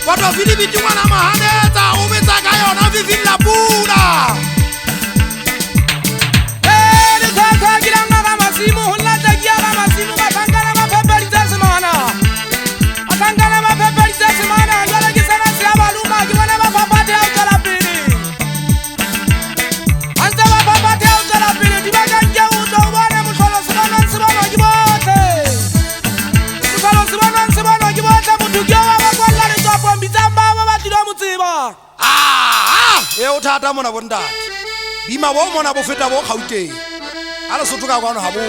Wato filibiti ngwana mahaneta o betsa ka yona vivilla pula. Di thaka ke la ngaka masimo ho latla ke ya masimo ba tangana ba phepelitse semana. Ba tangana ba phepelitse semana jwale ke sana se ya baluma ke bona ba phapate a tsala pele. Antse ba phapate a tsala pele di ba ka ke o tlo bona mohlolo sebana ke botle. Mohlolo sebana ke botle motho ke wa ba kwalla le tswa pombitsamba ba ba tilo motseba. E o thata mona bontate. Bima bo mona bo feta bo Gauteng. Ala sotho ka kwano ha bo.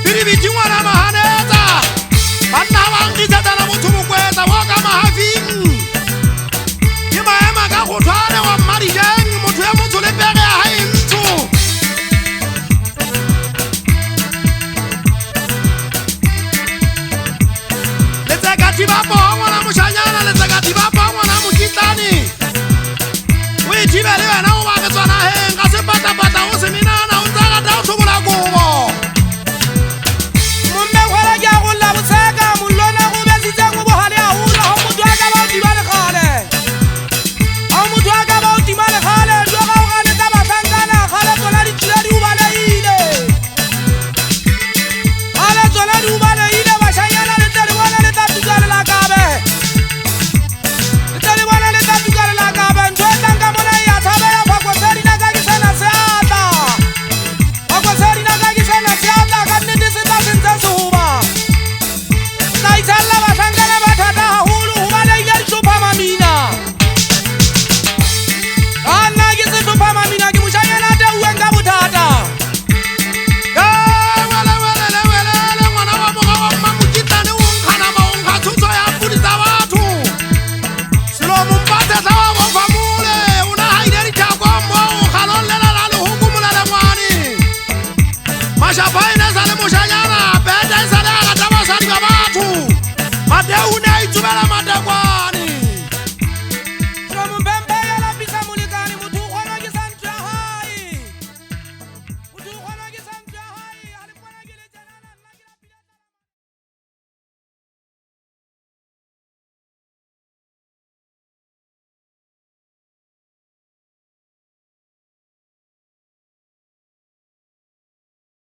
Filibiti ngwana mahaneta. Banna ba ngitsa na motho mokwetsa wa ka mahafing. Ke maema ka go tshwana wa Marijeng motho ya motho le pere ya haentso. Letsa ka tibapo ngwana moshanyana letsa ka tibapo ngwana mokitlane. We tibele wena